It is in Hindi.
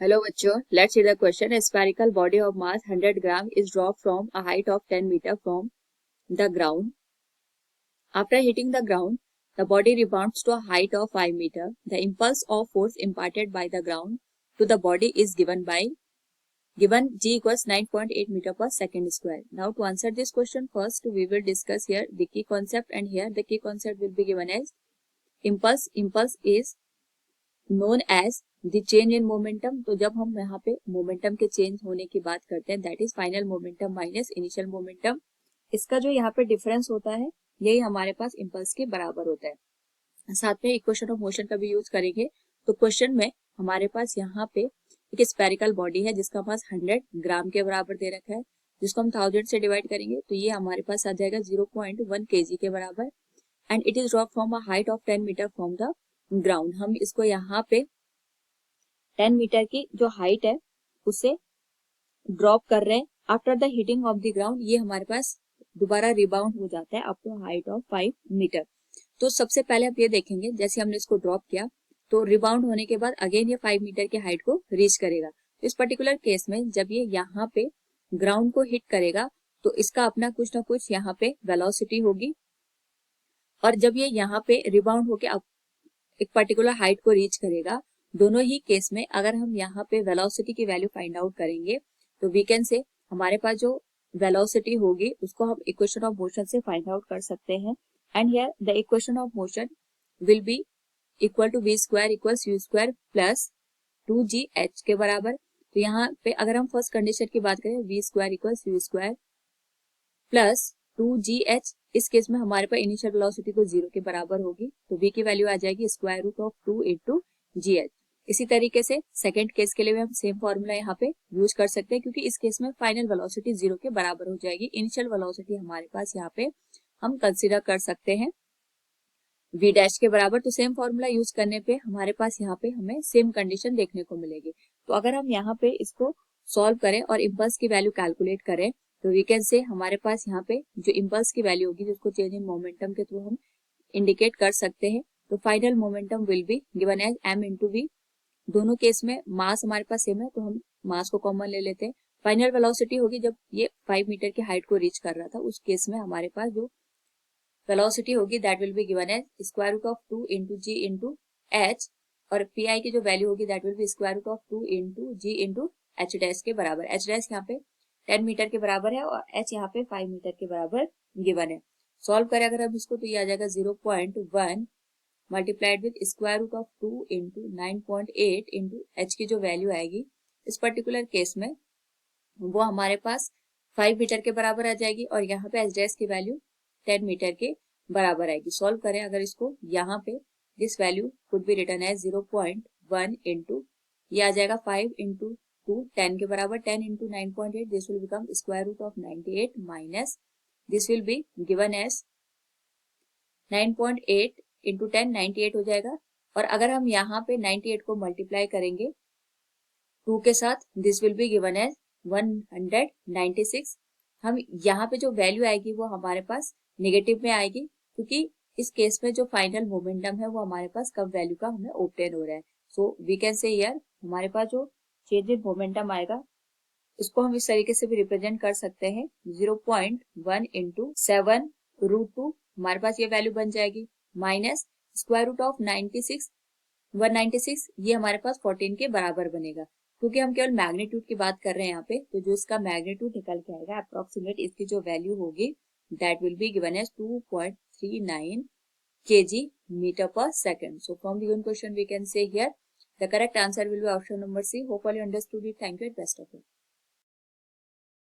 Hello बच्चों, let's see the question. A spherical body of mass 100 gram is dropped from a height of 10 meter from the ground. After hitting the ground, the body rebounds to a height of 5 meter. The impulse of force imparted by the ground to the body is given G equals 9.8 meter per second square. Now to answer this question, first we will discuss here the key concept, and here the key concept will be given as impulse. Impulse is known as the change in momentum. तो जब हम यहाँ पे मोमेंटम के चेंज होने की बात करते हैं, that is final momentum minus initial momentum. इसका जो यहाँ पे डिफरेंस होता है यही हमारे पास इम्पल्स के बराबर होता है. साथ में इक्वेशन ऑफ मोशन का भी यूज करेंगे. तो क्वेश्चन में हमारे पास यहाँ पे एक स्पेरिकल बॉडी है जिसका मास 100 ग्राम के बराबर दे रखा है, जिसको हम 1000 से डिवाइड करेंगे तो ये हमारे पास आ जाएगा 0.1 kg के बराबर. And it is drop from a height of 10 metre from the ground. हम इसको यहाँ पे 10 मीटर की जो हाइट है उसे ड्रॉप कर रहे हैं. After the hitting of the ground ये हमारे पास दोबारा रिबाउंड हो जाता है up to height of 5 metre. तो सबसे पहले आप ये देखेंगे, जैसे हमने इसको ड्रॉप किया तो रिबाउंड होने के बाद अगेन ये 5 मीटर की हाइट को रीच करेगा. इस पर्टिकुलर केस में जब ये यहाँ पे ग्राउंड को हिट करेगा तो इसका अपना कुछ ना कुछ यहाँ पे वेलोसिटी होगी, और जब ये यहाँ पे रिबाउंड होके एक पर्टिकुलर हाइट को रीच करेगा, दोनों ही केस में अगर हम यहाँ पे वेलोसिटी की वैल्यू फाइंड आउट करेंगे तो वी कैन से हमारे पास जो वेलोसिटी होगी उसको हम इक्वेशन ऑफ मोशन से फाइंड आउट कर सकते हैं. And here the equation of motion will be equal to v square equals u square plus 2gh के बराबर. तो यहाँ पे अगर हम फर्स्ट कंडीशन की बात करें, v square equals u square plus 2gh, इस केस में हमारे पास इनिशियल वेलोसिटी तो 0 के बराबर होगी, तो v की वैल्यू आ जाएगी square root of 2 into gh. इसी तरीके से सेकंड केस के लिए भी हम सेम फॉर्मूला यहाँ पे यूज कर सकते हैं, क्योंकि इस केस में फाइनल वेलोसिटी 0 के बराबर हो जाएगी. इनिशियल वेलोसिटी हमारे पास यहाँ पे हम कंसीडर कर सकते हैं v डैश के बराबर. तो सेम फॉर्मूला यूज करने पे हमारे पास यहाँ पे हमें सेम कंडीशन देखने को मिलेगी. तो अगर हम यहाँ पे इसको सॉल्व करें और इम्पल्स की वैल्यू कैलकुलेट करें तो वी कैन से हमारे पास यहाँ पे जो इम्पल्स की वैल्यू होगी जिसको चेंज इन मोमेंटम के थ्रू हम इंडिकेट कर सकते हैं. तो final momentum will be given as m into V. दोनों केस में मास हमारे पास सेम है तो हम मास को कॉमन ले लेते हैं. फाइनल वेलोसिटी होगी जब ये 5 मीटर की हाइट को रीच कर रहा था, उस केस में हमारे पास जो वेलोसिटी होगी that will be given as square root of 2 into G into H, और पी आई की जो वैल्यू होगी that will be square root of 2 into G into H dash के बराबर. एच डैश यहाँ पे 10 मीटर के बराबर है और एच यहाँ पे 5 मीटर के बराबर गिवन है. सॉल्व करें अगर हम इसको तो ये आ जाएगा 0.1 multiplied with square root of 2 into 9.8 into H की जो वैल्यू आएगी इस पर्टिकुलर केस में वो हमारे पास 5 मीटर के बराबर आ जाएगी, और यहाँ पे एच डैश की वैल्यू 10 मीटर के बराबर आएगी. सॉल्व करें अगर इसको, यहाँ पे this value could be written as 0.1 into ये आ जाएगा 5 इंटू 2 10 के बराबर, 10 into 9.8 this will become square root of 98 minus this will be given as 9.8 into 10 98 हो जाएगा. और अगर हम यहाँ पे 98 को मल्टीप्लाई करेंगे 2 के साथ this will be given as 196. हम यहाँ पे जो वैल्यू आएगी वो हमारे पास नेगेटिव में आएगी, क्योंकि इस केस में जो फाइनल मोमेंटम है वो हमारे पास कम वैल्यू का हमें ऑब्टेन हो रहा है. So we can say here हमारे पास जो चेंज इन मोमेंटम आएगा इसको हम इस तरीके से भी रिप्रेजेंट कर सकते हैं 0.1 इंटू 7 रूट 2, हमारे पास ये वैल्यू बन जाएगी, माइनस स्क्वायर रूट ऑफ 196 ये हमारे पास 14 के बराबर बनेगा. क्योंकि हम केवल मैग्नीट्यूड की बात कर रहे हैं यहाँ पे, तो जो इसका मैग्नीट्यूड निकल के आएगा अप्रोक्सीमेट इसकी जो वैल्यू होगी that will be given as 2.39 kg meter per second. So from the given question we can say here the correct answer will be option number C. Hopefully you understood it. Thank you and best of luck.